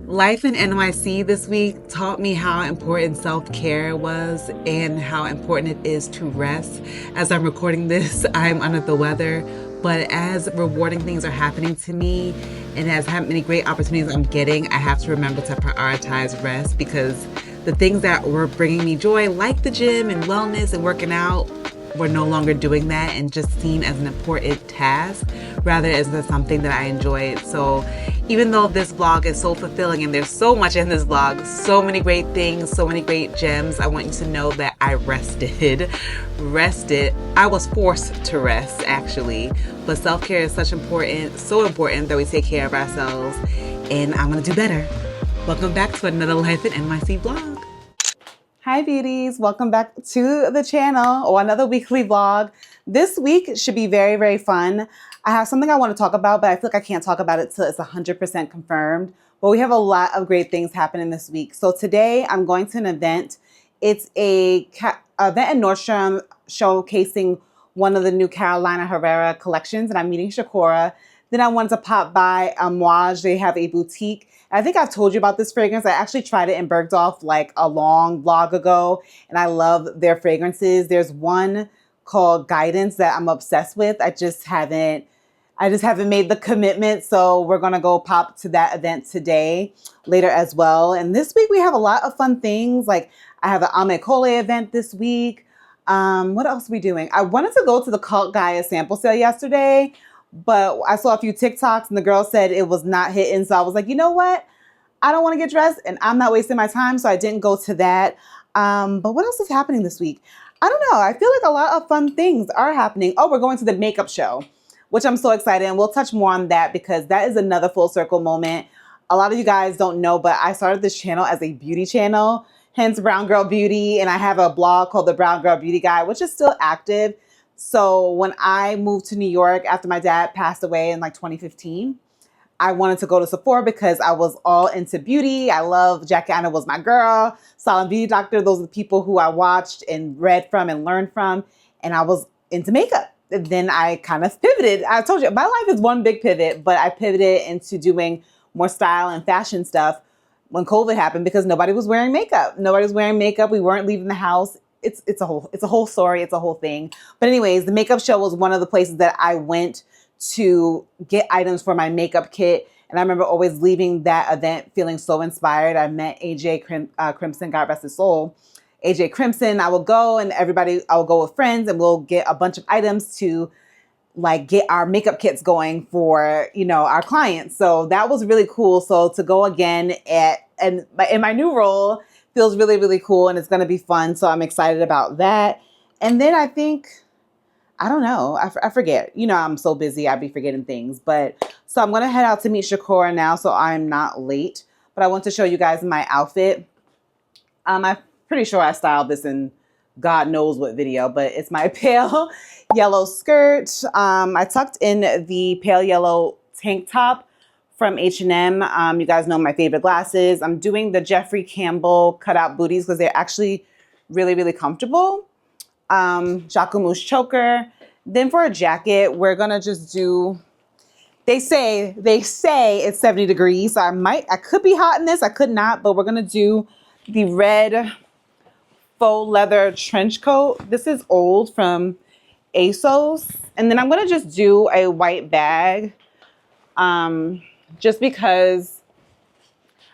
Life in NYC this week taught me how important self-care was and how important it is to rest. As I'm recording this, I'm under the weather, but as rewarding things are happening to me and as how many great opportunities I'm getting, I have to remember to prioritize rest because the things that were bringing me joy, like the gym and wellness and working out, we're no longer doing that and just seen as an important task rather as something that I enjoyed. So even though this vlog is so fulfilling and there's so much in this vlog, so many great things, so many great gems, I want you to know that I rested. I was forced to rest actually, but self-care is so important that we take care of ourselves, and I'm gonna do better. Welcome back to another Life in NYC vlog. Hi beauties, welcome back to the channel or another weekly vlog. This week should be very, very fun. I have something I want to talk about, but I feel like I can't talk about it till it's 100% confirmed. But we have a lot of great things happening this week. So today I'm going to an event. It's an event in Nordstrom showcasing one of the new Carolina Herrera collections, and I'm meeting Shakura. Then I wanted to pop by Amouage. They have a boutique. I think I've told you about this fragrance. I actually tried it in Bergdorf like a long vlog ago, and I love their fragrances. There's one called Guidance that I'm obsessed with. I just haven't made the commitment. So we're going to go pop to that event today, later as well. And this week we have a lot of fun things. Like I have an Amouage Guidance event this week. What else are we doing? I wanted to go to the Cult Gaia sample sale yesterday, but I saw a few TikToks and the girl said it was not hitting. So I was like, you know what? I don't want to get dressed and I'm not wasting my time. So I didn't go to that. But what else is happening this week? I don't know. I feel like a lot of fun things are happening. Oh, we're going to the makeup show, which I'm so excited. And we'll touch more on that because that is another full circle moment. A lot of you guys don't know, but I started this channel as a beauty channel, hence Brown Girl Beauty. And I have a blog called the Brown Girl Beauty Guide, which is still active. So when I moved to New York after my dad passed away in like 2015, I wanted to go to Sephora because I was all into beauty. I love Jackie Anna was my girl, Silent Beauty Doctor. Those are the people who I watched and read from and learned from. And I was into makeup. And then I kind of pivoted. I told you, my life is one big pivot, but I pivoted into doing more style and fashion stuff when COVID happened because nobody was wearing makeup. Nobody was wearing makeup. We weren't leaving the house. It's a whole story. It's a whole thing. But anyways, the makeup show was one of the places that I went to get items for my makeup kit. And I remember always leaving that event feeling so inspired. I met AJ Crimson, God rest his soul. AJ Crimson, I will go and I will go with friends and we'll get a bunch of items to like get our makeup kits going for, you know, our clients. So that was really cool. So to go again in my new role feels really, really cool and it's going to be fun. So I'm excited about that. And then I think, I don't know, I forget. You know, I'm so busy, I'd be forgetting things. But so I'm going to head out to meet Shakura now so I'm not late. But I want to show you guys my outfit. I'm pretty sure I styled this in God knows what video, but it's my pale yellow skirt. I tucked in the pale yellow tank top from H&M. You guys know my favorite glasses. I'm doing the Jeffrey Campbell cutout booties because they're actually really, really comfortable. Jacquemus choker. Then for a jacket, we're going to just do, they say it's 70 degrees. So I could be hot in this. I could not, but we're going to do the red faux leather trench coat. This is old from ASOS. And then I'm going to just do a white bag. Just because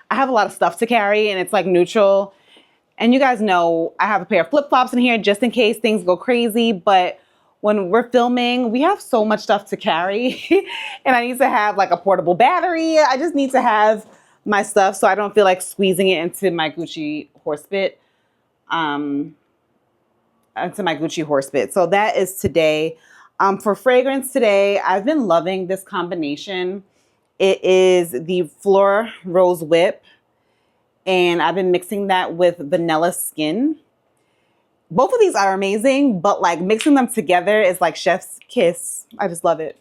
I have a lot of stuff to carry and it's like neutral. And you guys know I have a pair of flip-flops in here just in case things go crazy. But when we're filming, we have so much stuff to carry. And I need to have like a portable battery. I just need to have my stuff so I don't feel like squeezing it into my Gucci horse bit. So that is today. For fragrance today, I've been loving this combination. It is the Phlur Rose Whip. And I've been mixing that with Vanilla Skin. Both of these are amazing, but like mixing them together is like chef's kiss. I just love it.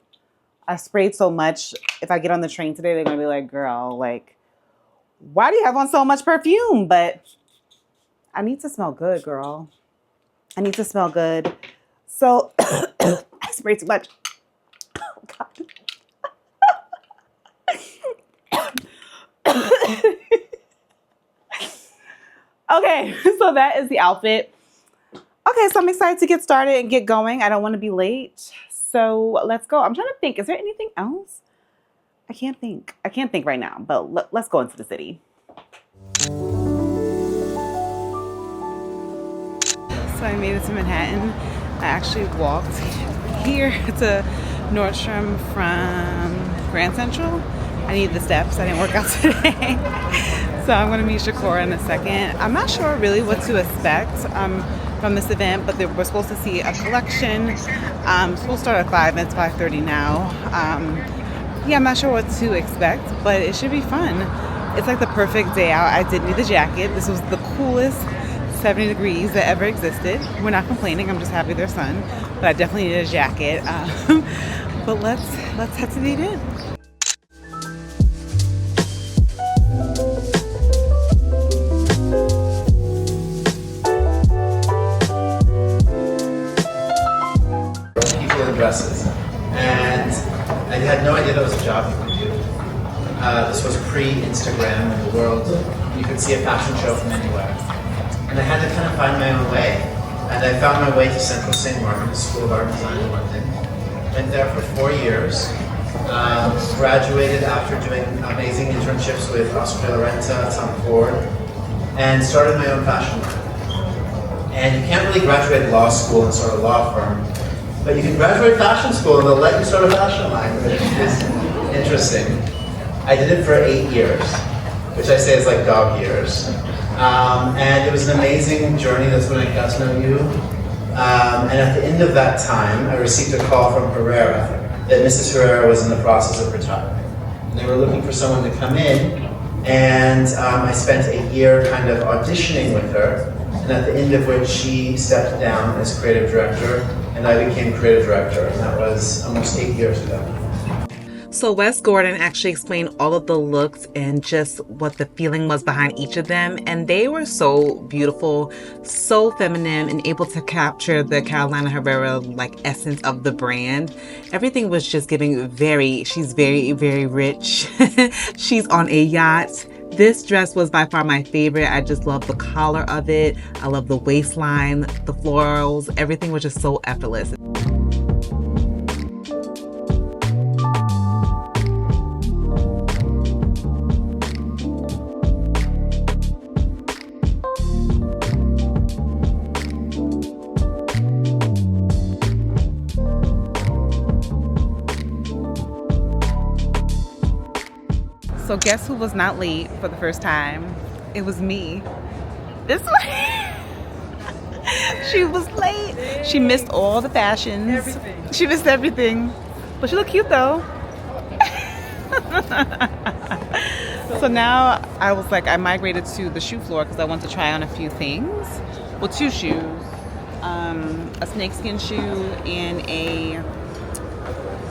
I sprayed so much. If I get on the train today, they're going to be like, girl, like, why do you have on so much perfume? But I need to smell good, girl. I need to smell good. So I sprayed too much. Oh, God. Okay, so that is the outfit. Okay, so I'm excited to get started and get going. I don't want to be late. So let's go. I'm trying to think. Is there anything else? I can't think. I can't think right now, but let's go into the city. So I made it to Manhattan. I actually walked here to Nordstrom from Grand Central. I need the steps. I didn't work out today. So I'm going to meet Shakora in a second. I'm not sure really what to expect from this event, but we're supposed to see a collection. It's supposed to start at 5 and it's 5:30 now. Yeah, I'm not sure what to expect, but it should be fun. It's like the perfect day out. I did need the jacket. This was the coolest 70 degrees that ever existed. We're not complaining. I'm just happy there's sun, but I definitely needed a jacket. But let's head to the event. People in dresses, and I had no idea that was a job you could do. This was pre-Instagram in the world. You could see a fashion show from anywhere. And I had to kind of find my own way. And I found my way to Central St. Martin's School of Art and Design in London. Went there for 4 years. Graduated after doing amazing internships with Oscar de la Renta, Tom Ford, and started my own fashion line. And you can't really graduate law school and start a law firm, but you can graduate fashion school and they'll let you start a fashion line, which is interesting. I did it for 8 years, which I say is like dog years. And it was an amazing journey. That's when I got to know you. And at the end of that time, I received a call from Herrera that Mrs. Herrera was in the process of retiring. And they were looking for someone to come in, and I spent a year kind of auditioning with her, and at the end of which she stepped down as creative director, and I became creative director, and that was almost 8 years ago. So Wes Gordon actually explained all of the looks and just what the feeling was behind each of them. And they were so beautiful, so feminine, and able to capture the Carolina Herrera like essence of the brand. Everything was just giving she's very, very rich. She's on a yacht. This dress was by far my favorite. I just love the collar of it. I love the waistline, the florals. Everything was just so effortless. So guess who was not late for the first time? It was me. This one. She was late. She missed all the fashions. Everything. She missed everything. But she looked cute though. So now I was like, I migrated to the shoe floor because I want to try on a few things. Well, 2 shoes. A snakeskin shoe and a...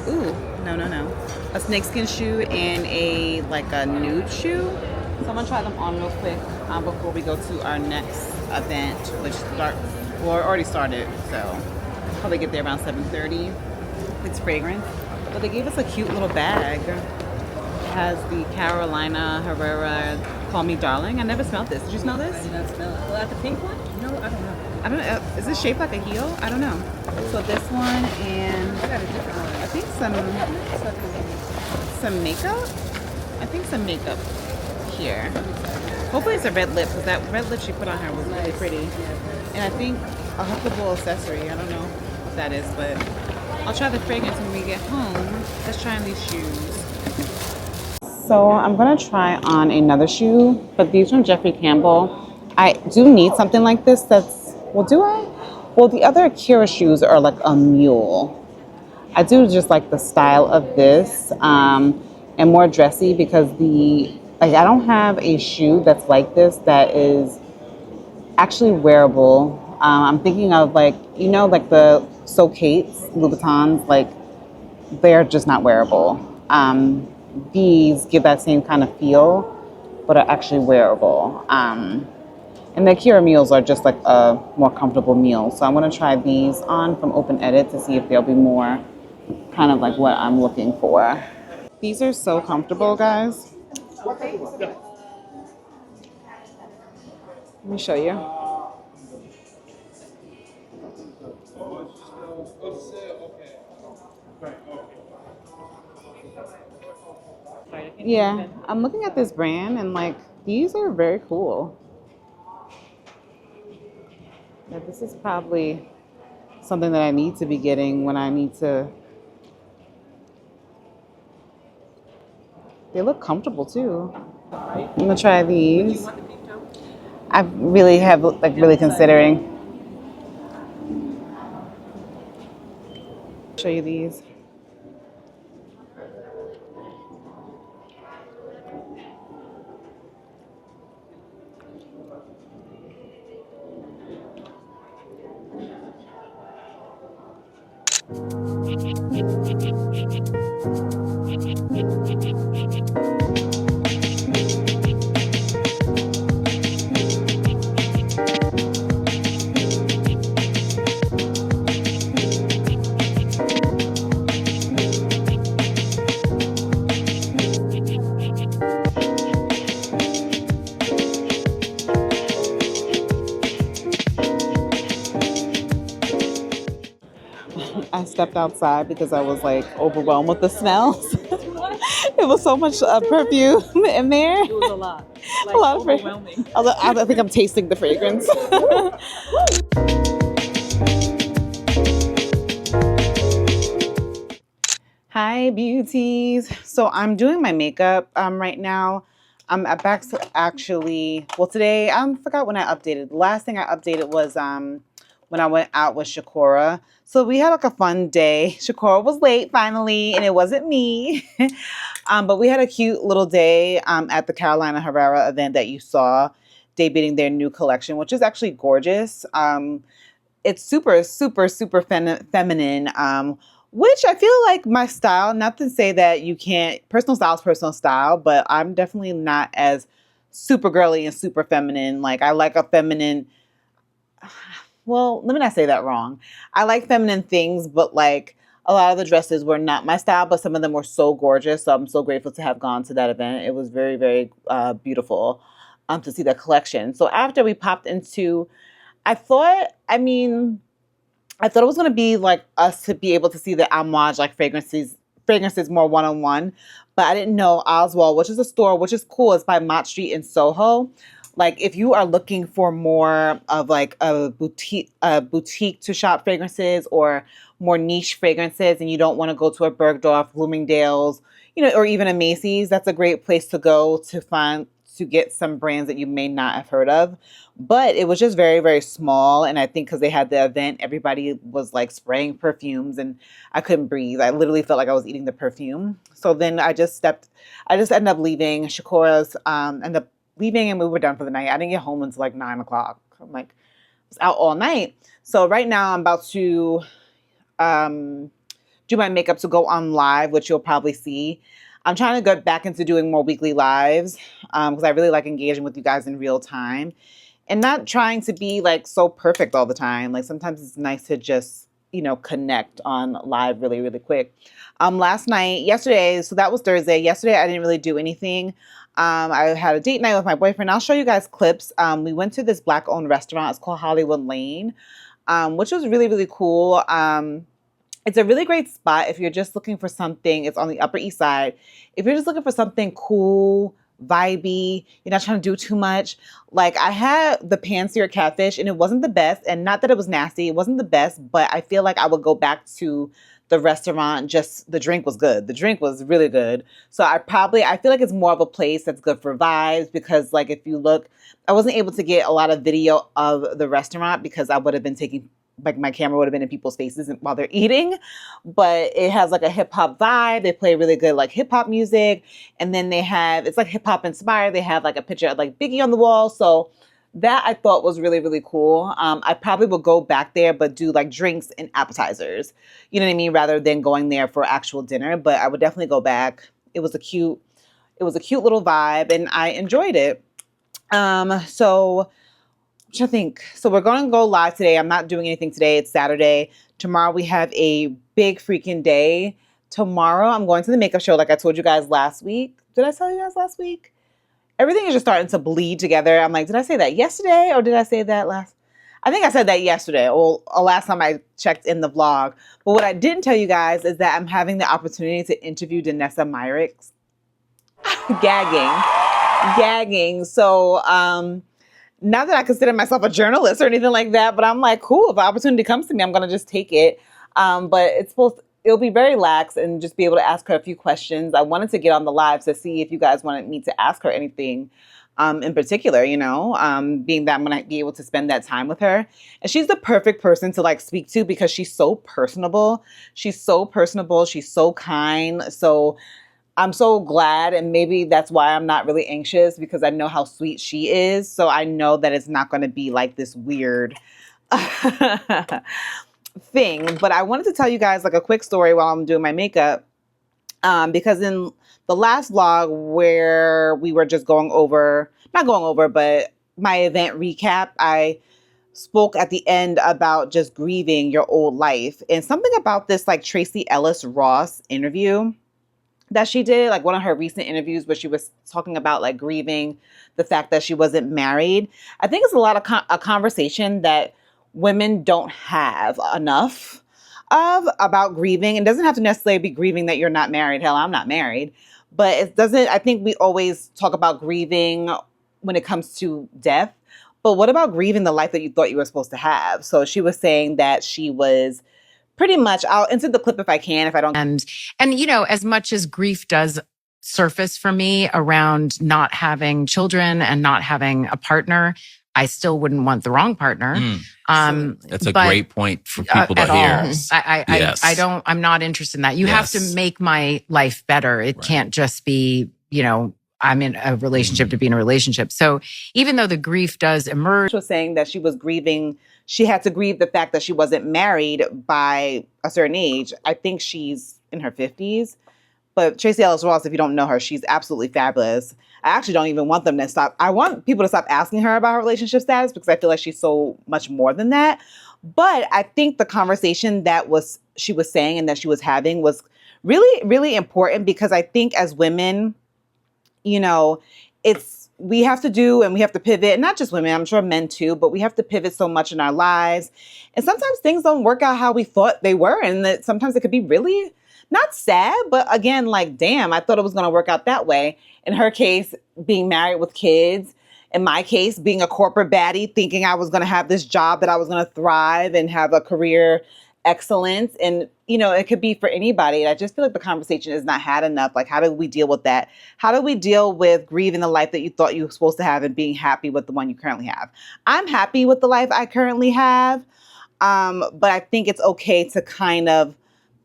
Ooh, no. A snakeskin shoe and a nude shoe. So I'm gonna try them on real quick before we go to our next event, which already started. So probably get there around 7:30. It's fragrant, but they gave us a cute little bag. It has the Carolina Herrera "Call Me Darling." I never smelled this. Did you smell this? I did not smell it. Well, the pink one? No, I don't know. I don't know. Is this shaped like a heel? I don't know. So this one and I got a different one. I think some makeup. I think some makeup here. Hopefully it's a red lip because that red lip she put on her was really pretty. And I think a hookable accessory. I don't know what that is, but I'll try the fragrance when we get home. Let's try on these shoes. So I'm gonna try on another shoe, but these from Jeffrey Campbell. I do need something like this that's, well, do I? Well, the other Akira shoes are like a mule. I do just like the style of this and more dressy because I don't have a shoe that's like this that is actually wearable. I'm thinking of the Socates, Louboutins, they're just not wearable. These give that same kind of feel, but are actually wearable. And the Akira mules are just like a more comfortable mule. So I'm gonna try these on from Open Edit to see if they'll be more kind of like what I'm looking for. These are so comfortable, guys. Let me show you. Yeah, I'm looking at this brand and like these are very cool. Yeah, this is probably something that I need to be getting when I need to. They look comfortable too. I'm gonna try these. I really have like really considering. Show you these. I stepped outside because I was like overwhelmed with the smells. It was so much perfume in there. It was a lot. Like, A lot of overwhelming. I think I'm tasting the fragrance. Hi, beauties. So I'm doing my makeup right now. I'm back to actually, well, today, I forgot when I updated. The last thing I updated was when I went out with Shakura. So we had like a fun day. Shakura was late finally, and it wasn't me. But we had a cute little day at the Carolina Herrera event that you saw, debuting their new collection, which is actually gorgeous. It's super, super, super feminine, which I feel like my style, not to say that you can't, personal style is personal style, but I'm definitely not as super girly and super feminine. Like I like a feminine, well, let me not say that wrong. I like feminine things, but like a lot of the dresses were not my style, but some of them were so gorgeous. So I'm so grateful to have gone to that event. It was very, very beautiful to see the collection. So after we popped into, I thought, I thought it was gonna be like us to be able to see the Amouage like fragrances more one-on-one, but I didn't know Oswald, which is a store, which is cool. It's by Mott Street in Soho. Like if you are looking for more of like a boutique to shop fragrances or more niche fragrances, and you don't want to go to a Bergdorf, Bloomingdale's, or even a Macy's, that's a great place to go to get some brands that you may not have heard of. But it was just very, very small. And I think because they had the event, everybody was like spraying perfumes and I couldn't breathe. I literally felt like I was eating the perfume. So then I just ended up leaving. Shakura's ended up leaving and we were done for the night. I didn't get home until like 9 o'clock. I'm like, I was out all night. So right now I'm about to do my makeup to go on live, which you'll probably see. I'm trying to get back into doing more weekly lives because I really like engaging with you guys in real time and not trying to be like so perfect all the time. Like sometimes it's nice to just, connect on live really, really quick. Yesterday, so that was Thursday. Yesterday, I didn't really do anything. I had a date night with my boyfriend. I'll show you guys clips. We went to this Black-owned restaurant. It's called Hollywood Lane, which was really, really cool. It's a really great spot if you're just looking for something. It's on the Upper East Side. If you're just looking for something cool, vibey, you're not trying to do too much. Like I had the pan-seared catfish and it wasn't the best. And not that it was nasty. It wasn't the best, but I feel like I would go back to the restaurant. Just the drink was good. The drink was really good. So I feel like it's more of a place that's good for vibes because like if you look, I wasn't able to get a lot of video of the restaurant because I would have been taking like my camera would have been in people's faces while they're eating, but it has like a hip hop vibe. They play really good like hip hop music. And then it's like hip hop inspired. They have like a picture of like Biggie on the wall. So that I thought was really, really cool. I probably will go back there, but do like drinks and appetizers, you know what I mean? Rather than going there for actual dinner, but I would definitely go back. It was a cute little vibe and I enjoyed it. I think. So we're going to go live today. I'm not doing anything today. It's Saturday. Tomorrow we have a big freaking day. Tomorrow I'm going to the makeup show like I told you guys last week. Did I tell you guys last week? everything is just starting to bleed together. I'm like, did I say that yesterday or did I say that last? I think I said that yesterday or last time I checked in the vlog. But what I didn't tell you guys is that I'm having the opportunity to interview Danessa Myricks. Gagging. So not that I consider myself a journalist or anything like that, but I'm like, cool, if the opportunity comes to me, I'm going to just take it. But it'll be very lax and just be able to ask her a few questions. I wanted to get on the live to see if you guys wanted me to ask her anything in particular, being that I'm going to be able to spend that time with her. And she's the perfect person to like speak to because she's so personable. She's so kind. So I'm so glad. And maybe that's why I'm not really anxious because I know how sweet she is. So I know that it's not going to be like this weird thing. But I wanted to tell you guys like a quick story while I'm doing my makeup. Because in the last vlog where we were just but my event recap, I spoke at the end about just grieving your old life and something about this like Tracee Ellis Ross interview that she did, like one of her recent interviews where she was talking about like grieving the fact that she wasn't married. I think it's a lot of a conversation that women don't have enough of about grieving. It doesn't have to necessarily be grieving that you're not married. Hell, I'm not married. But I think we always talk about grieving when it comes to death. But what about grieving the life that you thought you were supposed to have? So she was saying that she was pretty much, I'll insert the clip if I can, if I don't. And as much as grief does surface for me around not having children and not having a partner, I still wouldn't want the wrong partner. That's a great point for people to hear. Yes. I'm not interested in that. You have to make my life better. It can't just be, I'm in a relationship to be in a relationship. So even though the grief does emerge. She was saying that she was grieving. She had to grieve the fact that she wasn't married by a certain age. I think she's in her 50s. But Tracee Ellis Ross, if you don't know her, she's absolutely fabulous. I actually don't even want them to stop. I want people to stop asking her about her relationship status because I feel like she's so much more than that. But I think the conversation she was saying and that she was having was really, really important because I think as women, we have to do and we have to pivot, and not just women, I'm sure men too, but we have to pivot so much in our lives. And sometimes things don't work out how we thought they were. And that sometimes it could be really not sad, but again, like, damn, I thought it was going to work out that way. In her case, being married with kids. In my case, being a corporate baddie, thinking I was going to have this job that I was going to thrive and have a career excellence. And, it could be for anybody. And I just feel like the conversation is not had enough. Like, how do we deal with that? How do we deal with grieving the life that you thought you were supposed to have and being happy with the one you currently have? I'm happy with the life I currently have. But I think it's okay to kind of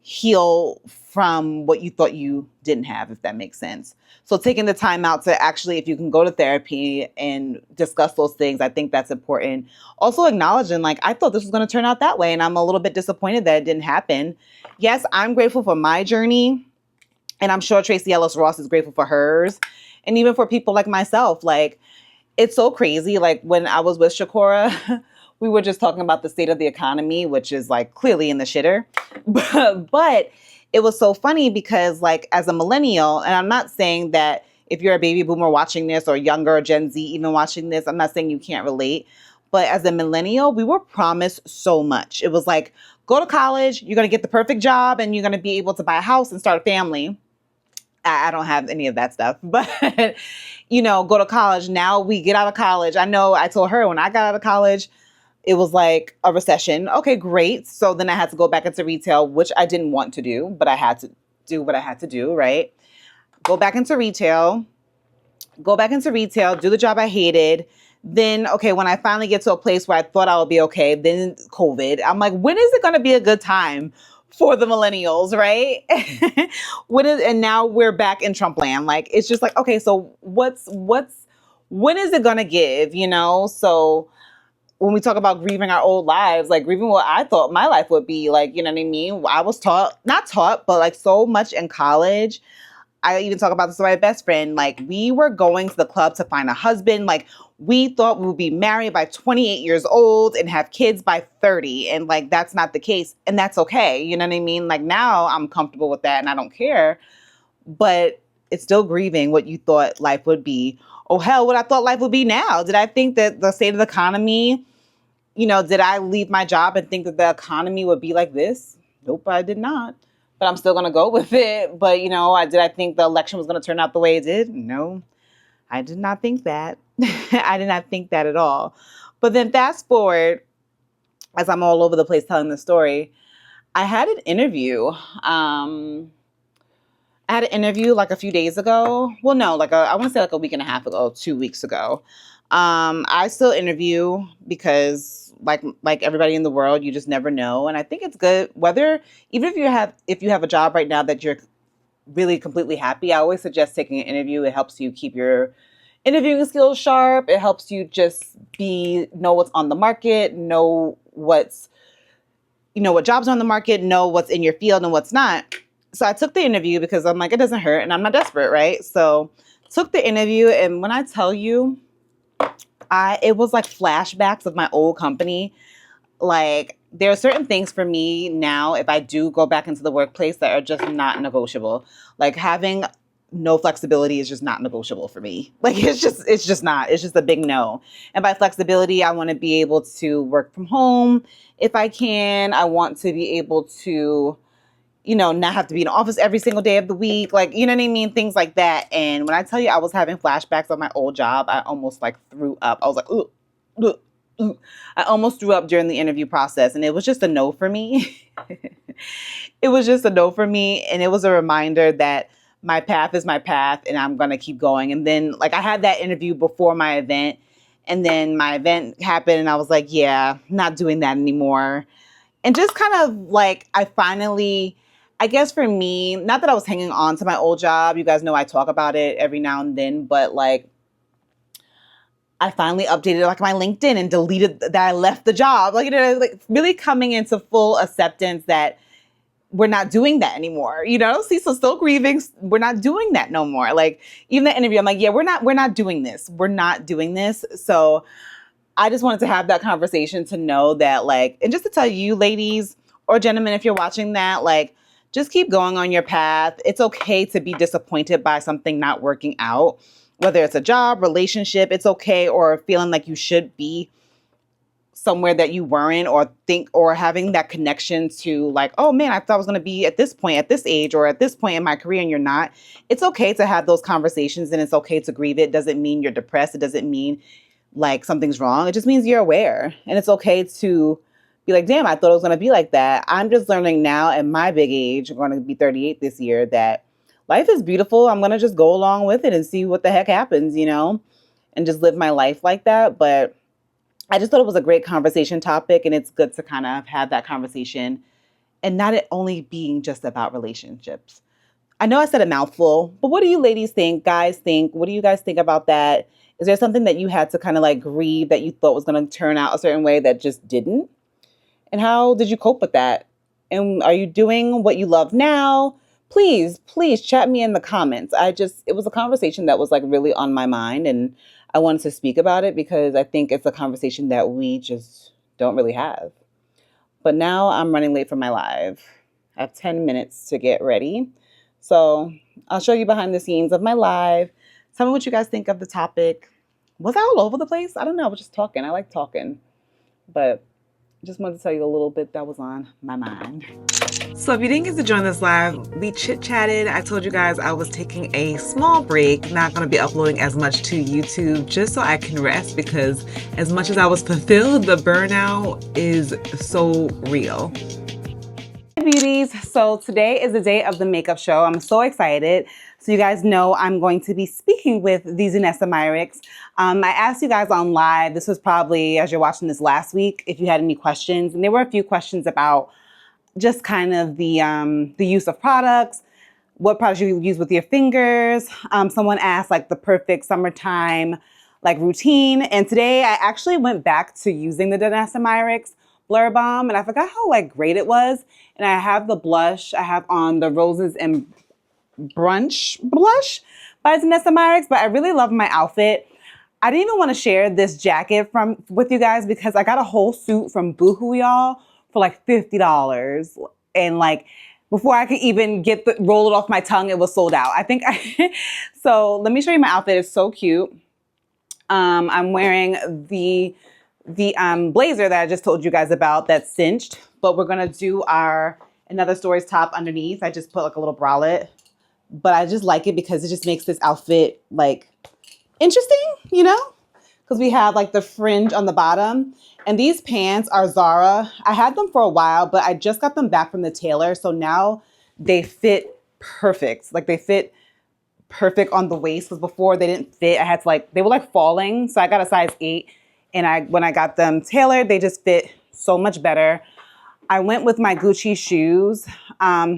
heal from what you thought you didn't have, if that makes sense. So taking the time out to actually, if you can go to therapy and discuss those things, I think that's important. Also acknowledging, like, I thought this was going to turn out that way, and I'm a little bit disappointed that it didn't happen. Yes, I'm grateful for my journey, and I'm sure Tracee Ellis Ross is grateful for hers, and even for people like myself. Like, it's so crazy. Like, when I was with Shakura, we were just talking about the state of the economy, which is like clearly in the shitter. But it was so funny because, like, as a millennial, and I'm not saying that if you're a baby boomer watching this or younger, Gen Z even watching this, I'm not saying you can't relate. But as a millennial, we were promised so much. It was like, go to college, you're going to get the perfect job, and you're going to be able to buy a house and start a family. I don't have any of that stuff, but, go to college. Now we get out of college. I know I told her when I got out of college, it was like a recession. Okay, great. So then I had to go back into retail, which I didn't want to do, but I had to do what I had to do, right? Go back into retail, do the job I hated. Then, okay, when I finally get to a place where I thought I would be okay, then COVID. I'm like, when is it going to be a good time for the millennials, right? And now we're back in Trump land. Like, it's just like, okay, so when is it going to give, So when we talk about grieving our old lives, like grieving what I thought my life would be, like, you know what I mean? I was not taught, but like so much in college. I even talk about this with my best friend. Like, we were going to the club to find a husband. Like, we thought we would be married by 28 years old and have kids by 30. And like, that's not the case. And that's okay. You know what I mean? Like, now I'm comfortable with that and I don't care. But it's still grieving what you thought life would be. Oh, hell, what I thought life would be now. Did I think that the state of the economy, did I leave my job and think that the economy would be like this? Nope, I did not. But I'm still going to go with it. But, did I think the election was going to turn out the way it did? No, I did not think that. I did not think that at all. But then fast forward, as I'm all over the place telling the story, I had an interview. Like a few days ago. Well, no, I want to say like a week and a half ago, 2 weeks ago. I still interview because like everybody in the world, you just never know. And I think it's good even if you have a job right now that you're really completely happy, I always suggest taking an interview. It helps you keep your interviewing skills sharp. It helps you just know what's on the market, know what jobs are on the market, know what's in your field and what's not. So I took the interview because I'm like, it doesn't hurt and I'm not desperate, right? So took the interview, and when I tell you, it was like flashbacks of my old company. Like, there are certain things for me now, if I do go back into the workplace, that are just not negotiable. Like, having no flexibility is just not negotiable for me. Like, it's just not. It's just a big no. And by flexibility, I want to be able to work from home if I can. I want to be able to, not have to be in the office every single day of the week. Like, you know what I mean? Things like that. And when I tell you I was having flashbacks of my old job, I almost threw up. I was like, ooh, ooh, ooh. I almost threw up during the interview process. And it was just a no for me. It was just a no for me. And it was a reminder that my path is my path and I'm going to keep going. And then I had that interview before my event, and then my event happened and I was like, yeah, not doing that anymore. And just kind of I finally, I guess for me, not that I was hanging on to my old job. You guys know I talk about it every now and then, but I finally updated my LinkedIn and deleted that I left the job. Really coming into full acceptance that we're not doing that anymore. See, so still grieving. We're not doing that no more. Even the interview, I'm like, yeah, we're not doing this. We're not doing this. So I just wanted to have that conversation to know that and just to tell you ladies or gentlemen, if you're watching that, just keep going on your path. It's okay to be disappointed by something not working out, whether it's a job, relationship, it's okay, or feeling like you should be somewhere that you weren't, or having that connection to oh man, I thought I was going to be at this point, at this age, or at this point in my career, and you're not. It's okay to have those conversations, and it's okay to grieve. It doesn't mean you're depressed. It doesn't mean something's wrong. It just means you're aware, and it's okay to be like, damn, I thought it was going to be like that. I'm just learning now at my big age, I'm going to be 38 this year, that life is beautiful. I'm going to just go along with it and see what the heck happens, and just live my life like that. But I just thought it was a great conversation topic, and it's good to kind of have that conversation and not it only being just about relationships. I know I said a mouthful, but what do you ladies think, guys think? What do you guys think about that? Is there something that you had to kind of grieve that you thought was going to turn out a certain way that just didn't? And how did you cope with that? And are you doing what you love now? Please chat me in the comments. It was a conversation that was really on my mind, and I wanted to speak about it because I think it's a conversation that we just don't really have. But now I'm running late for my live. I have 10 minutes to get ready. So I'll show you behind the scenes of my live. Tell me what you guys think of the topic. Was I all over the place? I don't know. I was just talking. I like talking. But just wanted to tell you a little bit that was on my mind. So if you didn't get to join this live, we chit-chatted. I told you guys I was taking a small break, not going to be uploading as much to YouTube just so I can rest, because as much as I was fulfilled, the burnout is so real. Hey beauties, so today is the day of the makeup show. I'm so excited. So you guys know I'm going to be speaking with the Danessa Myricks. I asked you guys on live, this was probably as you're watching this last week, if you had any questions. And there were a few questions about just kind of the use of products, what products you use with your fingers. Someone asked the perfect summertime routine. And today I actually went back to using the Danessa Myricks Phlur Balm, and I forgot how great it was. And I have the blush. I have on the Roses and Brunch blush by Danessa Myricks, but I really love my outfit. I didn't even want to share this jacket with you guys because I got a whole suit from Boohoo, y'all, for $50. And before I could even roll it off my tongue, it was sold out. So let me show you my outfit. It's so cute. I'm wearing the blazer that I just told you guys about that's cinched, but we're gonna do another stories top underneath. I just put like a little bralette, but I just like it because it just makes this outfit like interesting, you know? Because we have like the fringe on the bottom. And these pants are Zara. I had them for a while, but I just got them back from the tailor. So now they fit perfect. Like they fit perfect on the waist, because before they didn't fit. I had to they were like falling. So I got a size 8. And when I got them tailored, they just fit so much better. I went with my Gucci shoes.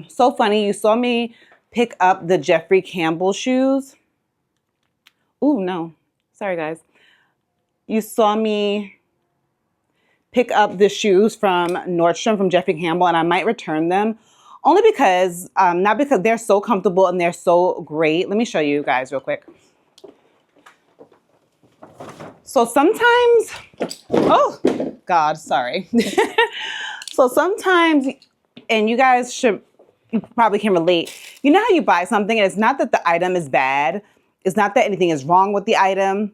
So funny, you saw me pick up the Jeffrey Campbell shoes. Ooh, no. Sorry, guys. You saw me pick up the shoes from Nordstrom from Jeffrey Campbell, and I might return them only because, not because they're so comfortable and they're so great. Let me show you guys real quick. So sometimes, oh God, sorry. So sometimes, and you probably can relate. You know how you buy something and it's not that the item is bad. It's not that anything is wrong with the item.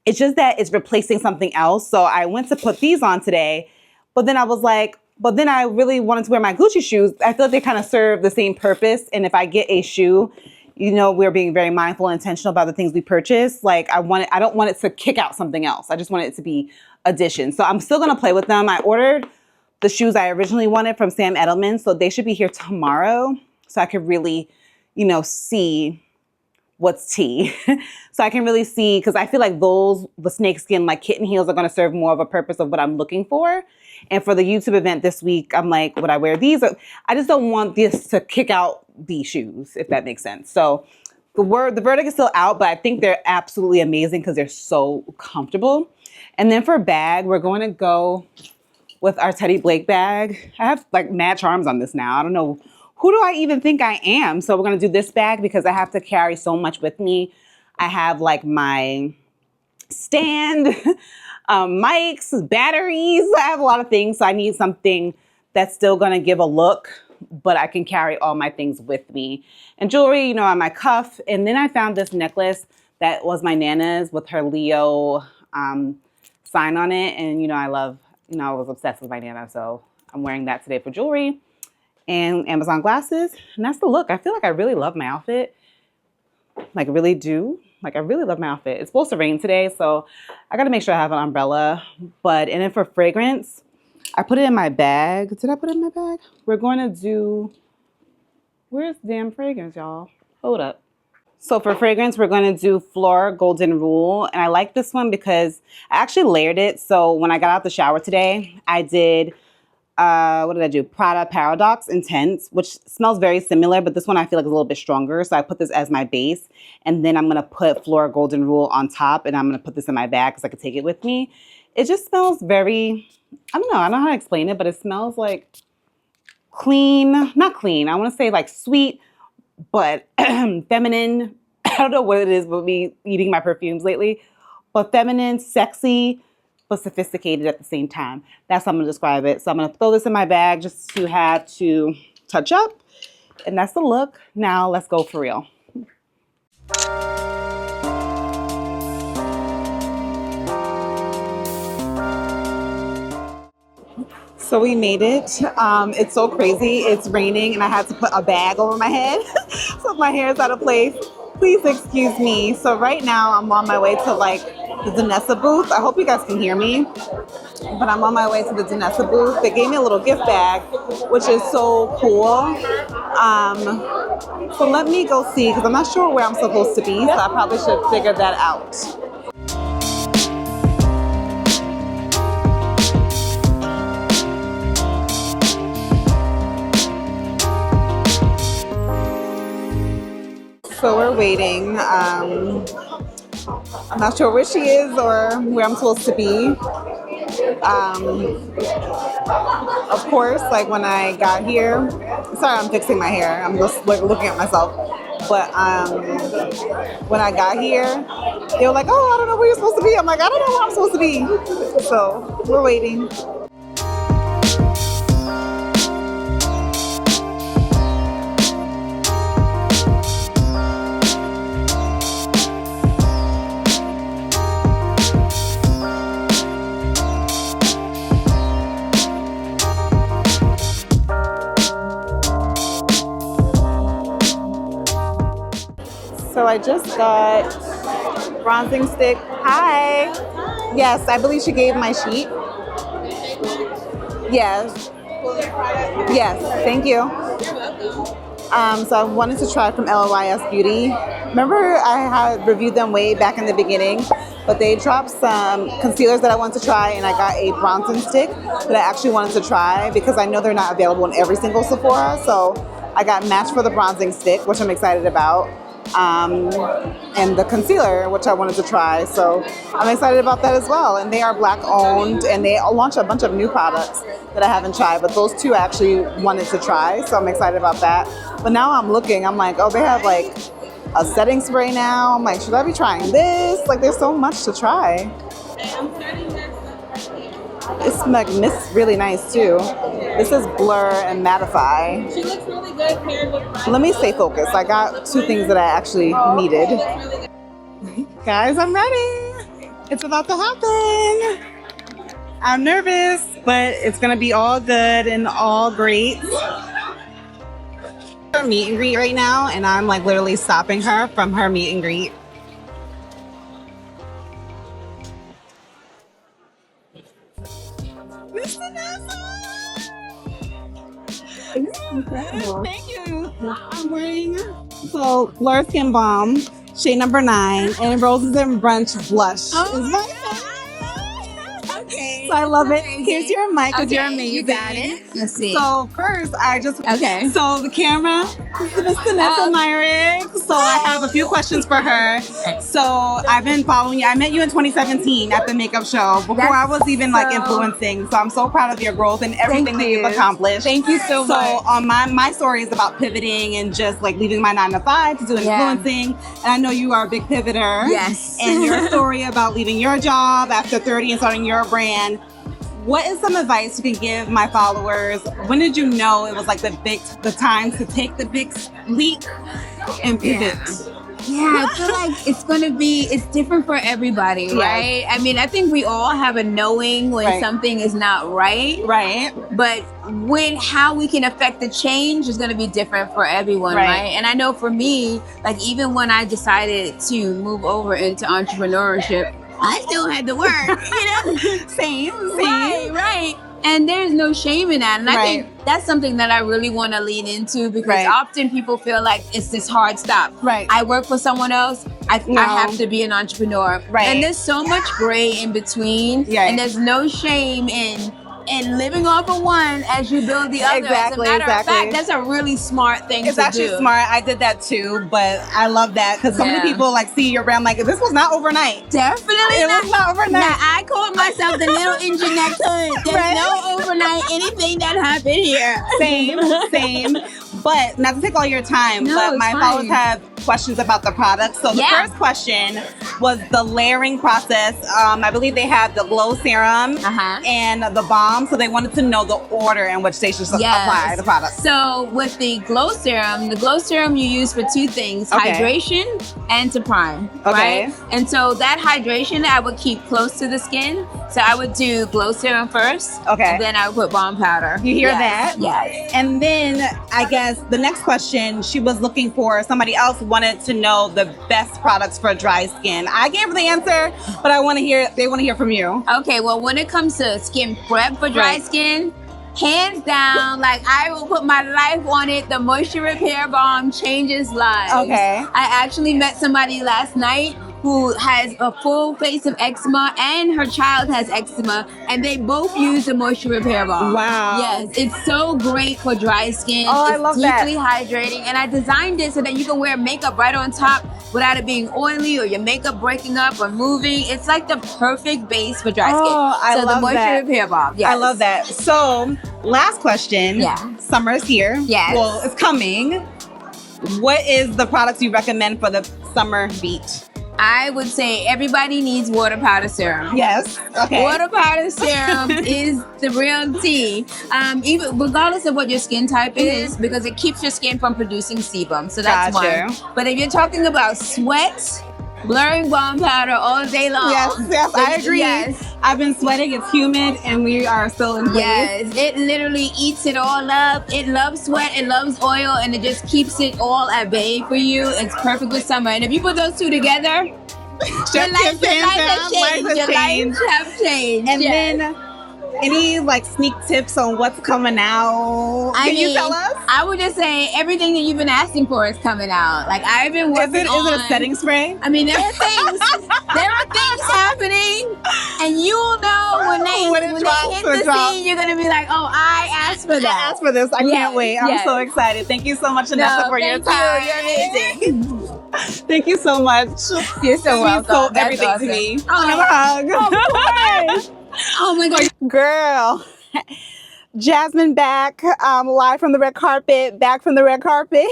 It's just that it's replacing something else. So I went to put these on today, but then I was like, but then I really wanted to wear my Gucci shoes. I feel like they kind of serve the same purpose. And if I get a shoe, you know, we're being very mindful and intentional about the things we purchase. Like I don't want it to kick out something else. I just want it to be addition. So I'm still going to play with them. I ordered the shoes I originally wanted from Sam Edelman. So they should be here tomorrow. So I could really, you know, see what's tea. So I can really see, because I feel like the snakeskin, like kitten heels, are going to serve more of a purpose of what I'm looking for. And for the YouTube event this week, I'm like, would I wear these? I just don't want this to kick out these shoes, if that makes sense. So the verdict is still out, but I think they're absolutely amazing because they're so comfortable. And then for a bag, we're going to go with our Teddy Blake bag. I have like mad charms on this now. I don't know. Who do I even think I am? So we're going to do this bag because I have to carry so much with me. I have like my stand, mics, batteries. I have a lot of things. So I need something that's still going to give a look, but I can carry all my things with me. And jewelry, you know, on my cuff. And then I found this necklace that was my Nana's with her Leo sign on it. And, you know, I was obsessed with my Nana. So I'm wearing that today for jewelry. And Amazon glasses. And that's the look. I feel like I really love my outfit. Like, I really do. Like, I really love my outfit. It's supposed to rain today, so I got to make sure I have an umbrella. And then for fragrance, I put it in my bag. Did I put it in my bag? We're going to do... Where's the damn fragrance, y'all? Hold up. So for fragrance, we're going to do Phlur Golden Rule. And I like this one because I actually layered it. So when I got out the shower today, I did... what did I do? Prada Paradox Intense, which smells very similar, but this one I feel like is a little bit stronger. So I put this as my base, and then I'm going to put Phlur Golden Rule on top, and I'm going to put this in my bag because I could take it with me. It just smells very, I don't know how to explain it, but it smells like clean, not clean. I want to say like sweet, but feminine. I don't know what it is with me eating my perfumes lately, but feminine, sexy, but sophisticated at the same time. That's how I'm going to describe it. So I'm going to throw this in my bag just to have to touch up. And that's the look. Now let's go for real. So we made it. It's so crazy. It's raining and I had to put a bag over my head. So my hair is out of place. Please excuse me. So right now I'm on my way to like the Danessa booth. I hope you guys can hear me. But I'm on my way to the Danessa booth. They gave me a little gift bag, which is so cool. So let me go see, because I'm not sure where I'm supposed to be. So I probably should figure that out. So we're waiting. I'm not sure where she is or where I'm supposed to be. Of course, like when I got here, sorry, I'm fixing my hair. I'm just like looking at myself. But when I got here, they were like, oh, I don't know where you're supposed to be. I'm like, I don't know where I'm supposed to be. So we're waiting. I just got bronzing stick. Hi. Yes, I believe she gave my sheet. Yes. Yes, thank you. So I wanted to try from LYS Beauty. Remember I had reviewed them way back in the beginning, but they dropped some concealers that I wanted to try, and I got a bronzing stick that I actually wanted to try because I know they're not available in every single Sephora. So I got matched for the bronzing stick, which I'm excited about, and the concealer, which I wanted to try. So I'm excited about that as well. And they are Black owned, and they launch a bunch of new products that I haven't tried, but those two I actually wanted to try. So I'm excited about that. But now I'm looking, I'm like, oh, they have like a setting spray now. I'm like, should I be trying this? Like, there's so much to try. It's really nice too. This is Phlur and Mattify. She looks really good paired with Let me stay focused. I got two things that I actually needed. Guys, I'm ready. It's about to happen. I'm nervous, but it's gonna be all good and all great. Her meet and greet right now, and I'm like literally stopping her from her meet and greet. Miss Danessa! incredible. Thank you. I'm wearing Phlur Skin Balm, shade number 9, and Roses and Brunch Blush. Okay. So I love it. Here's your mic because you're Okay, amazing. you got it. Let's see. So first, Okay. So the camera, this is Danessa Myricks. So I have a few questions for her. So I've been following you. I met you in 2017 at the makeup show before I was even like influencing. So I'm so proud of your growth and everything that you've accomplished. Thank you so much. So my story is about pivoting and just like leaving my 9 to 5 to do influencing. And I know you are a big pivoter. Yes. And your story about leaving your job after 30 and starting your brand. What is some advice you can give my followers? When did you know it was like the time to take the big leap and pivot? Yeah, I feel like it's different for everybody, right? I mean, I think we all have a knowing when something is not right. Right. But how we can affect the change is going to be different for everyone, right? And I know for me, like even when I decided to move over into entrepreneurship, I still had to work, Same. Right. And there's no shame in that. And I think that's something that I really want to lean into because often people feel like it's this hard stop. Right. I work for someone else. I have to be an entrepreneur. Right. And there's so much gray in between. Yeah. And there's no shame in living off of one as you build the other. Exactly, As a matter of fact, that's a really smart thing to do. It's actually smart. I did that too, but I love that because so many people like see your brand like this was not overnight. Definitely it was not overnight. Now, I call myself the little engine that could. There's no overnight anything that happened here. Same. But not to take all your time, but my followers have questions about the product. So the first question was the layering process. I believe they have the glow serum and the balm. So they wanted to know the order in which they should apply the product. So with the glow serum you use for two things, hydration and to prime, right? And so that hydration I would keep close to the skin. So I would do glow serum first. And then I would put balm powder. You hear that? Yes. And then I guess the next question, she was looking for, somebody else wanted to know the best products for dry skin. I gave her the answer, but they want to hear from you. Okay, well, when it comes to skin prep for dry skin, hands down, like I will put my life on it. The Moisture Repair Balm changes lives. I actually met somebody last night who has a full face of eczema and her child has eczema, and they both use the Moisture Repair Balm. Wow. Yes, it's so great for dry skin. I love that. It's deeply hydrating, and I designed it so that you can wear makeup right on top without it being oily or your makeup breaking up or moving. It's like the perfect base for dry skin. I love the Moisture Repair Balm. Yes. I love that. So, last question. Summer is here. Yes. Well, it's coming. What is the products you recommend for the summer beat? I would say everybody needs water powder serum. Yes. Okay. Water powder serum is the real tea. Even regardless of what your skin type is, because it keeps your skin from producing sebum. So that's one. But if you're talking about sweat blurring bond powder all day long. Yes, I agree. Yes. I've been sweating, it's humid, and we are still in place. Yes, it literally eats it all up. It loves sweat, it loves oil, and it just keeps it all at bay for you. It's perfect with summer. And if you put those two together, your life have changed. And then, any like sneak tips on what's coming out? Can you tell us? I would just say everything that you've been asking for is coming out. Like I've been working on. Is it a setting spray? I mean, there are things happening, and you'll know when they hit the scene. You're gonna be like, "Oh, I asked for that. I asked for this. I can't wait. I'm so excied. Thank you so much, Danessa, for your time. You're amazing. Thank you so much. You're so welcome. You sold everything to me. Oh, hug. Of course. Oh my God. Girl. Jasmine back, live from the red carpet, back from the red carpet.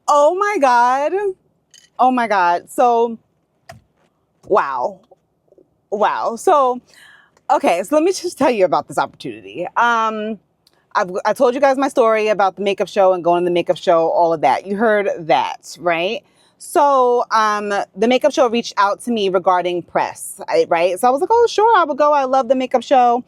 Oh my God. Oh my God. So, wow. So, okay, so let me just tell you about this opportunity. I told you guys my story about the makeup show and going to the makeup show, all of that. You heard that, right? So the makeup show reached out to me regarding press, right? So I was like, oh, sure, I will go. I love the makeup show.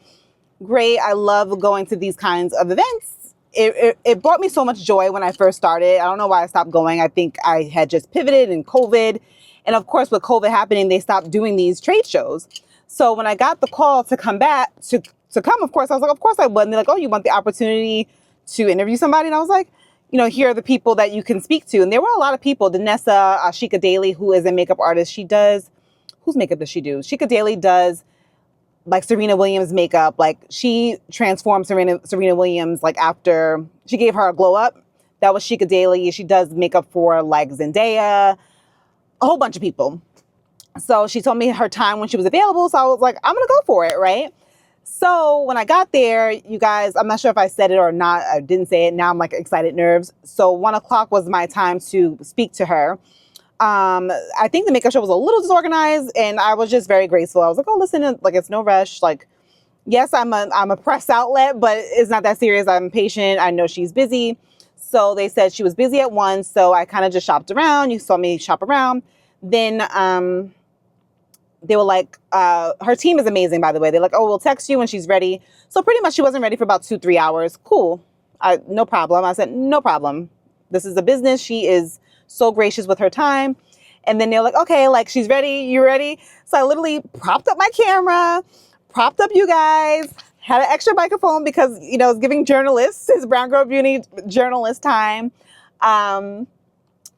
Great. I love going to these kinds of events. It brought me so much joy when I first started. I don't know why I stopped going. I think I had just pivoted in COVID. And of course, with COVID happening, they stopped doing these trade shows. So when I got the call to come back, to come, of course, I was like, of course I would. And they're like, oh, you want the opportunity to interview somebody? And I was like, you know, here are the people that you can speak to. And there were a lot of people. Danessa Ashika Daly, who is a makeup artist, she does, whose makeup does she do? Shika Daly does like Serena Williams makeup. Like she transformed Serena Williams like after she gave her a glow up. That was Shika Daly. She does makeup for like Zendaya, a whole bunch of people. So she told me her time when she was available. So I was like, I'm going to go for it, right? So when I got there, you guys, I'm not sure if I said it or not. I didn't say it. Now I'm like excited nerves. So 1 o'clock was my time to speak to her. I think the makeup show was a little disorganized and I was just very graceful. I was like, oh, listen, like it's no rush. Like, yes, I'm a press outlet, but it's not that serious. I'm patient. I know she's busy. So they said she was busy at 1. So I kind of just shopped around. You saw me shop around. Then, they were like, her team is amazing, by the way. They're like, oh, we'll text you when she's ready. So pretty much she wasn't ready for about 2-3 hours. Cool. No problem. I said, no problem. This is a business. She is so gracious with her time. And then they're like, okay, like she's ready. You ready? So I literally propped up my camera, propped up you guys, had an extra microphone because, you know, it's giving journalists, his Brown Girl Beauty journalist time.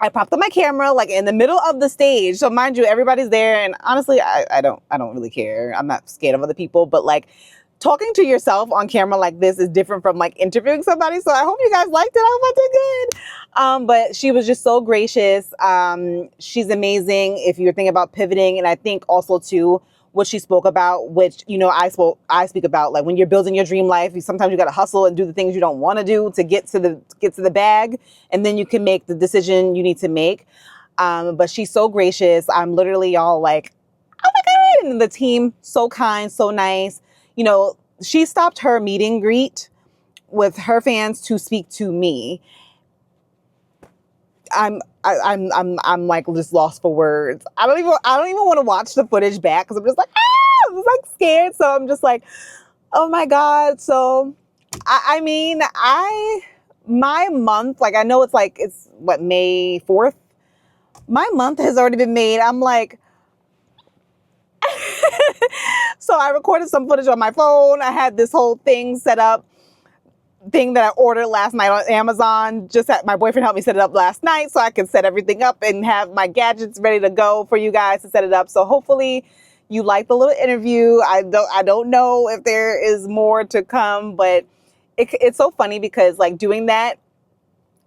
I propped up my camera like in the middle of the stage. So mind you, everybody's there. And honestly, I don't really care. I'm not scared of other people, but like talking to yourself on camera like this is different from like interviewing somebody. So I hope you guys liked it. I hope I did good. But she was just so gracious. She's amazing if you're thinking about pivoting. And I think also too, what she spoke about, which, you know, I speak about, like when you're building your dream life, sometimes you got to hustle and do the things you don't want to do to get to the bag. And then you can make the decision you need to make. But she's so gracious. I'm literally all like, oh my God. And the team, so kind, so nice. You know, she stopped her meet and greet with her fans to speak to me. I'm like just lost for words. I don't even want to watch the footage back because I'm just like, I'm like scared. So I'm just like, oh my God. So I mean, my month, like I know it's what, May 4th? My month has already been made. I'm like, so I recorded some footage on my phone. I had this whole thing set up. Thing that I ordered last night on Amazon. My boyfriend helped me set it up last night so I can set everything up and have my gadgets ready to go for you guys to set it up. So hopefully you like the little interview. I don't know if there is more to come, but it's so funny because like doing that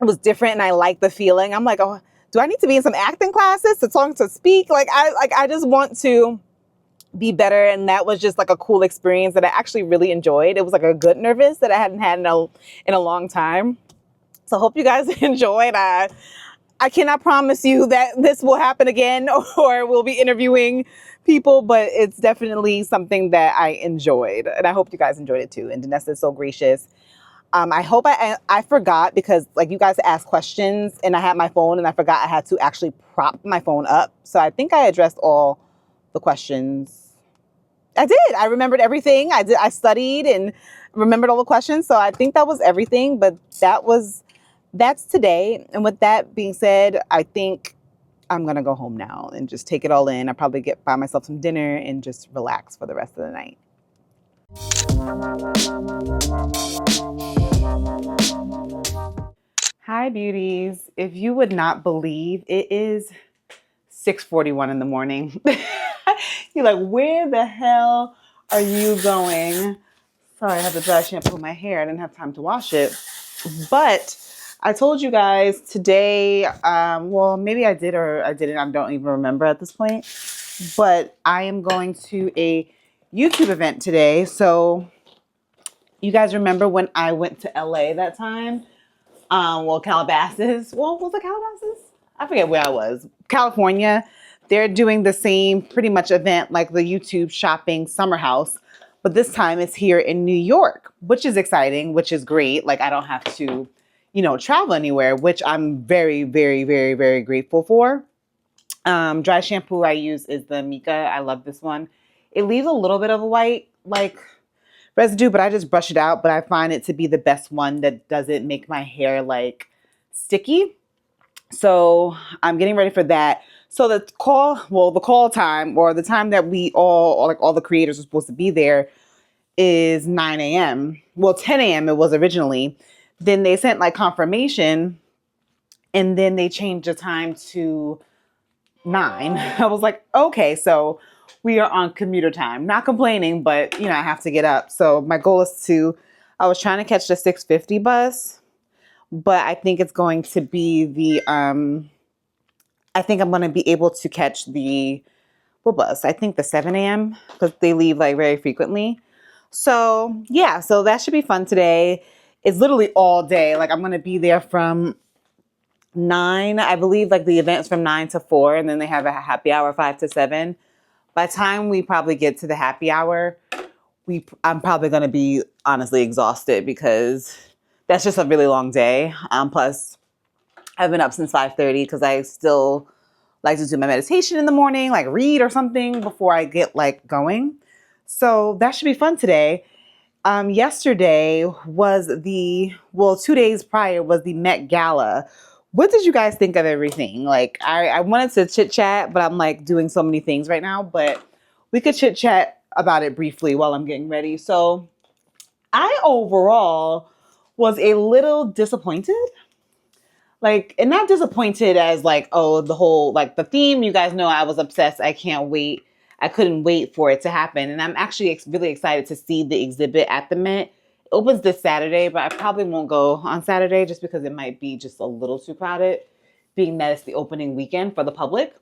was different and I like the feeling. I'm like, oh, do I need to be in some acting classes to speak? I just want to be better. And that was just like a cool experience that I actually really enjoyed. It was like a good nervous that I hadn't had in a long time. So hope you guys enjoyed. I cannot promise you that this will happen again or we'll be interviewing people, but it's definitely something that I enjoyed. And I hope you guys enjoyed it too. And Danessa is so gracious. I hope I forgot because like you guys asked questions and I had my phone and I forgot I had to actually prop my phone up. So I think I addressed all the questions. I did. I remembered everything. I studied and remembered all the questions. So I think that was everything. But that's today. And with that being said, I think I'm going to go home now and just take it all in. I'll probably buy myself some dinner and just relax for the rest of the night. Hi, beauties. If you would not believe, it is 6:41 in the morning. You're like, where the hell are you going? Sorry, I have to dry shampoo my hair. I didn't have time to wash it. But I told you guys today, well, maybe I did or I didn't. I don't even remember at this point. But I am going to a YouTube event today. So you guys remember when I went to LA that time? Calabasas. Well, was it Calabasas? I forget where I was. California. They're doing the same pretty much event like the YouTube shopping summer house. But this time it's here in New York, which is exciting, which is great. Like I don't have to, travel anywhere, which I'm very, very, very, very grateful for. Dry shampoo I use is the Mika. I love this one. It leaves a little bit of a white, residue, but I just brush it out. But I find it to be the best one that doesn't make my hair sticky. So I'm getting ready for that. So the call time or the time that we all the creators are supposed to be there is 9 a.m. Well, 10 a.m. it was originally. Then they sent confirmation and then they changed the time to 9. I was like, okay, so we are on commuter time. Not complaining, but I have to get up. So my goal is I was trying to catch the 6:50 bus, but I think it's going to be I think I'm going to be able to catch what bus? I think the 7 a.m. because they leave very frequently. So yeah, so that should be fun today. It's literally all day. I'm going to be there from 9. I believe the event's from 9 to 4 and then they have a happy hour 5 to 7. By the time we probably get to the happy hour, I'm probably going to be honestly exhausted because that's just a really long day. Plus, I've been up since 5:30 because I still like to do my meditation in the morning, read or something before I get going. So that should be fun today. Yesterday was 2 days prior was the Met Gala. What did you guys think of everything? I wanted to chit chat, but I'm doing so many things right now, but we could chit chat about it briefly while I'm getting ready. So I overall was a little disappointed. And not disappointed as the whole, the theme, you guys know I was obsessed. I can't wait. I couldn't wait for it to happen. And I'm actually really excited to see the exhibit at the Met. It opens this Saturday, but I probably won't go on Saturday just because it might be just a little too crowded, being that it's the opening weekend for the public.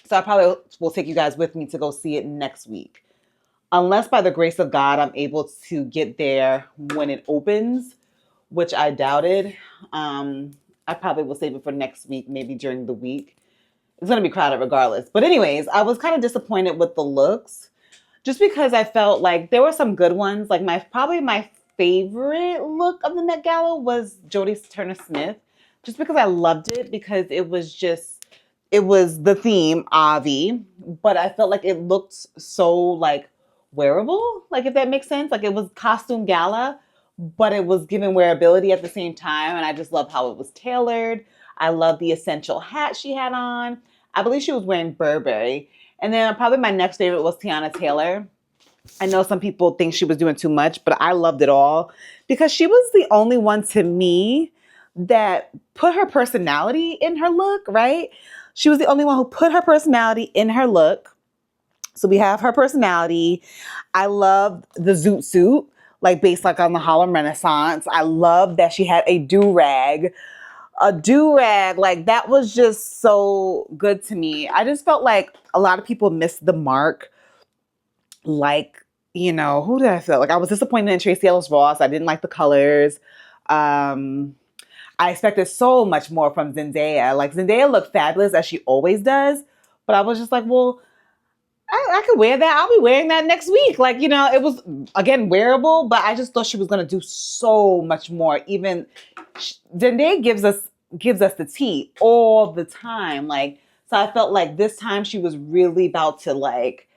So I probably will take you guys with me to go see it next week. Unless by the grace of God, I'm able to get there when it opens, which I doubted. I probably will save it for next week, maybe during the week. It's going to be crowded regardless. But anyways, I was kind of disappointed with the looks just because I felt like there were some good ones. Probably my favorite look of the Met Gala was Jodie Turner-Smith, just because I loved it because it was the theme, Avi, but I felt like it looked so wearable, if that makes sense. It was costume gala, but it was given wearability at the same time. And I just love how it was tailored. I love the essential hat she had on. I believe she was wearing Burberry. And then probably my next favorite was Tiana Taylor. I know some people think she was doing too much, but I loved it all because she was the only one to me that put her personality in her look, right? She was the only one who put her personality in her look. So we have her personality. I love the zoot suit, based on the Harlem Renaissance. I love that she had a do-rag. A do-rag, that was just so good to me. I just felt like a lot of people missed the mark. Who did I feel? I was disappointed in Tracee Ellis Ross. I didn't like the colors. I expected so much more from Zendaya. Zendaya looked fabulous as she always does. But I was just well, I could wear that. I'll be wearing that next week. Like, you know, it was, again, wearable, but I just thought she was going to do so much more. Even Danae gives us the tea all the time. Like, so I felt like this time she was really about to, like,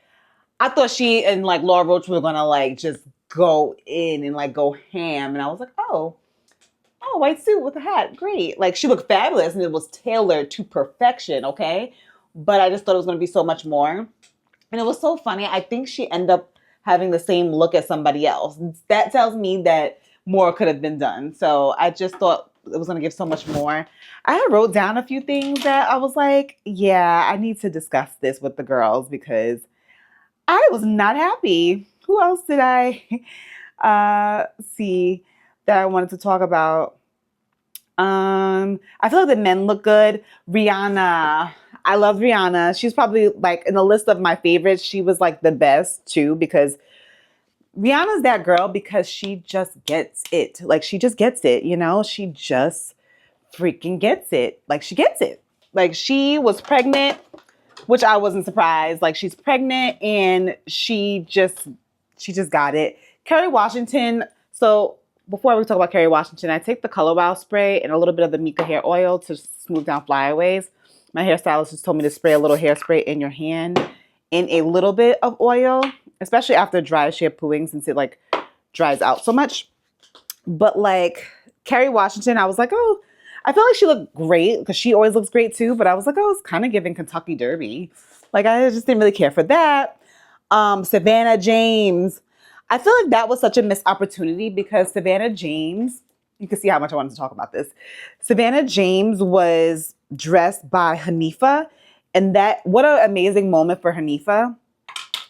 I thought she and like Laura Roach were going to like just go in and like go ham. And I was like, oh, white suit with a hat. Great. Like, she looked fabulous and it was tailored to perfection. Okay. But I just thought it was going to be so much more. And it was so funny. I think she ended up having the same look as somebody else. That tells me that more could have been done. So I just thought it was going to give so much more. I wrote down a few things that I was like, yeah, I need to discuss this with the girls because I was not happy. Who else did I see that I wanted to talk about? I feel like the men look good. Rihanna. I love Rihanna. She's probably like in the list of my favorites. She was like the best too because Rihanna's that girl because she just gets it. Like she just gets it, you know? She just freaking gets it. Like she gets it. Like she was pregnant, which I wasn't surprised. Like she's pregnant and she just got it. Kerry Washington. So before we talk about Kerry Washington, I take the Color Wow spray and a little bit of the Mika hair oil to smooth down flyaways. My hairstylist just told me to spray a little hairspray in your hand in a little bit of oil, especially after dry shampooing since it like dries out so much. But like Kerry Washington, I was like, oh, I feel like she looked great because she always looks great too. But I was like, oh, it's kind of giving Kentucky Derby. Like I just didn't really care for that. Savannah James. I feel like that was such a missed opportunity because Savannah James, you can see how much I wanted to talk about this. Savannah James was dressed by Hanifa, and that what an amazing moment for Hanifa.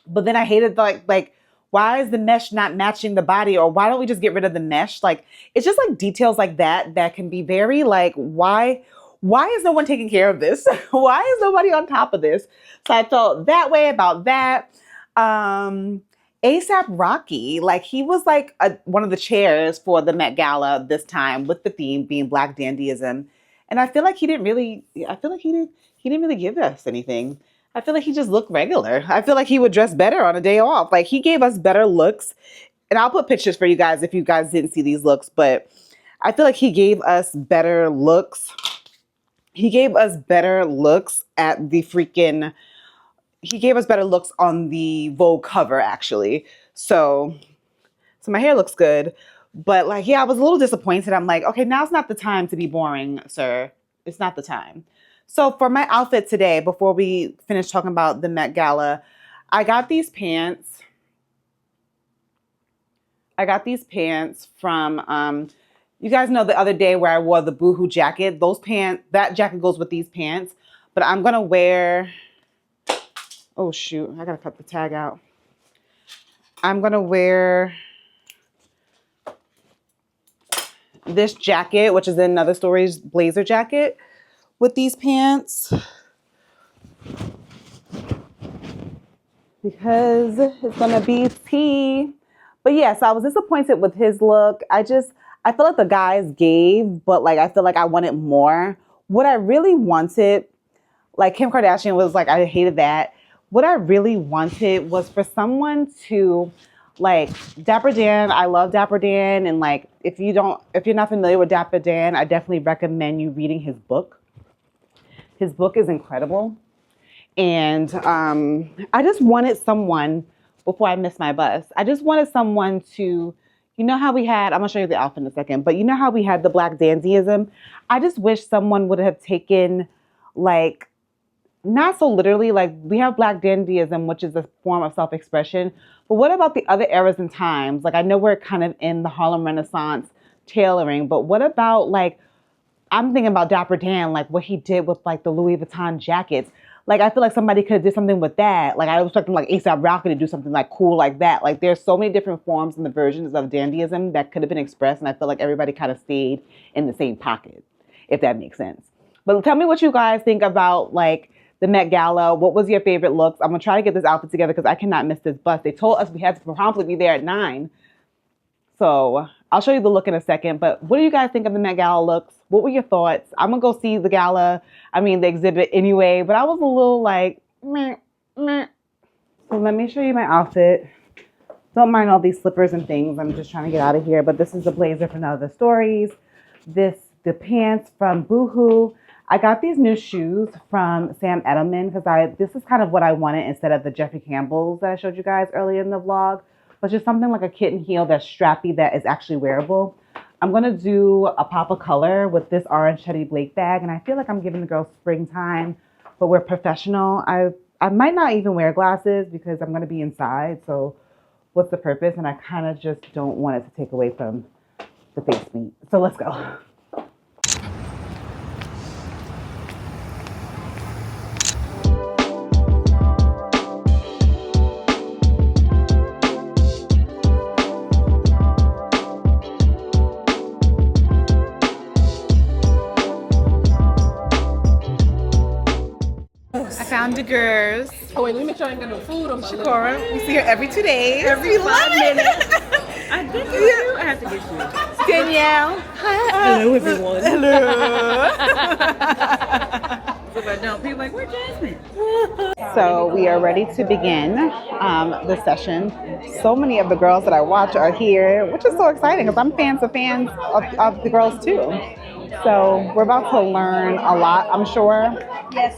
But then I hated like why is the mesh not matching the body, or why don't we just get rid of the mesh? Like it's just like details like that can be very like why is no one taking care of this? Why is nobody on top of this? So I felt that way about that. ASAP Rocky, like he was like one of the chairs for the Met Gala this time with the theme being Black Dandyism. And I feel like he didn't really give us anything. I feel like he just looked regular. I feel like he would dress better on a day off. Like he gave us better looks. And I'll put pictures for you guys if you guys didn't see these looks, but I feel like he gave us better looks. He gave us better looks at the freaking he gave us better looks on the Vogue cover, actually. So my hair looks good. But like, yeah, I was a little disappointed. I'm like, okay, now's not the time to be boring, sir. It's not the time. So for my outfit today, before we finish talking about the Met Gala, I got these pants. From, you guys know the other day where I wore the Boohoo jacket. That jacket goes with these pants. But I'm going to wear... Oh, shoot. I got to cut the tag out. I'm going to wear this jacket, which is in Another Story's blazer jacket with these pants. Because it's going to be tea. But yeah, so I was disappointed with his look. I feel like the guys gave, but like I feel like I wanted more. What I really wanted, like Kim Kardashian was like, I hated that. What I really wanted was for someone to, like, Dapper Dan. I love Dapper Dan, and like, if you're not familiar with Dapper Dan, I definitely recommend you reading his book. His book is incredible, and I just wanted someone before I missed my bus. I just wanted someone to, you know how we had. I'm gonna show you the outfit in a second, but you know how we had the Black Dandyism. I just wish someone would have taken, like. Not so literally, like we have Black Dandyism, which is a form of self-expression. But what about the other eras and times? Like I know we're kind of in the Harlem Renaissance tailoring, but what about like, I'm thinking about Dapper Dan, like what he did with like the Louis Vuitton jackets. Like I feel like somebody could have did something with that. Like I was expecting like A$AP Rocky to do something like cool like that. Like there's so many different forms and the versions of dandyism that could have been expressed. And I feel like everybody kind of stayed in the same pocket, if that makes sense. But tell me what you guys think about like, the Met Gala. What was your favorite looks? I'm going to try to get this outfit together because I cannot miss this bus. They told us we had to promptly be there at 9. So I'll show you the look in a second. But what do you guys think of the Met Gala looks? What were your thoughts? I'm going to go see the gala, the exhibit anyway. But I was a little like, meh. So let me show you my outfit. Don't mind all these slippers and things. I'm just trying to get out of here. But this is the blazer from None of the Stories. The pants from Boohoo. I got these new shoes from Sam Edelman because this is kind of what I wanted instead of the Jeffrey Campbell's that I showed you guys earlier in the vlog. But just something like a kitten heel that's strappy that is actually wearable. I'm going to do a pop of color with this orange Teddy Blake bag. And I feel like I'm giving the girls springtime, but we're professional. I might not even wear glasses because I'm going to be inside. So what's the purpose? And I kind of just don't want it to take away from the face meat. So let's go. I found the girls. Oh wait, let me make sure I ain't got no food on my list. Shakora, we see her every 2 days. Every 5 minutes. I did get you. I have to get you. Danielle. Hello, everyone. Hello. So if I don't, people are like, where's Jasmine? So we are ready to begin the session. So many of the girls that I watch are here, which is so exciting because I'm fans of the girls too. So we're about to learn a lot, I'm sure.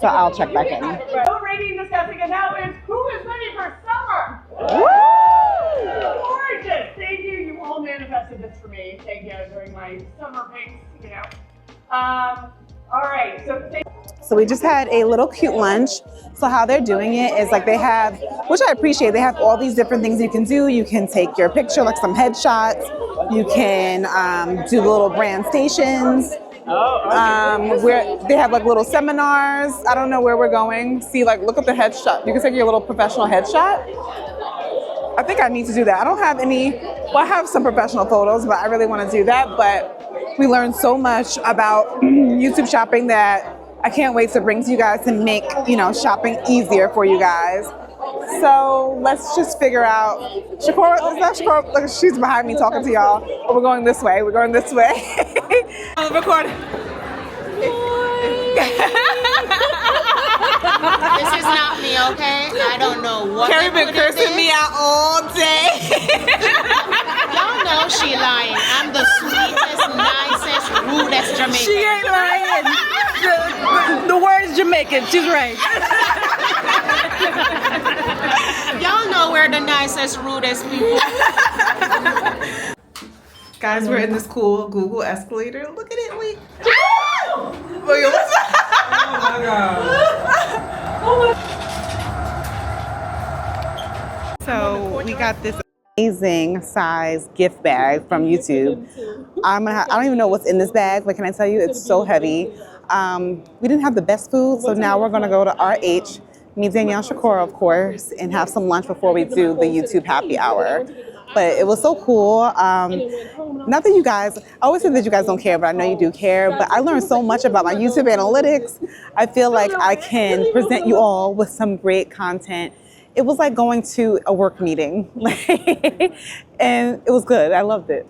So I'll check back in. No rating discussing, and now is who is ready for summer? Woo! Gorgeous! Thank you. You all manifested this for me. Thank you during my summer pace, you know. All right. So we just had a little cute lunch. So how they're doing it is like they have, which I appreciate, they have all these different things you can do. You can take your picture, like some headshots. You can do the little brand stations. Where they have like little seminars. I don't know where we're going. See, like, look at the headshot. You can take your little professional headshot. I think I need to do that. I don't have any, well, I have some professional photos, but I really want to do that. But we learned so much about YouTube shopping that I can't wait to bring to you guys to make, shopping easier for you guys. So let's just figure out. Shakora, is that Shakora? Look, she's behind me talking to y'all. But we're going this way. We're going this way. I'm recording. This is not me, okay? I don't know what. Carrie been cursing me out all day. Y'all know she lying. I'm the sweetest, nicest, rudest Jamaican. She ain't lying. The word is Jamaican. She's right. Y'all know we're the nicest, rudest people. Guys, we're in this cool Google escalator. Look at it. Wait. Oh my God. So we got this Amazing size gift bag from YouTube. I don't even know what's in this bag, but can I tell you, it's so heavy. We didn't have the best food, so now we're gonna go to RH, meet Danielle Shakora, of course, and have some lunch before we do the YouTube happy hour. But it was so cool. Not that you guys, I always say that you guys don't care, but I know you do care. But I learned so much about my YouTube analytics. I feel like I can present you all with some great content. It was like going to a work meeting, and it was good. I loved it.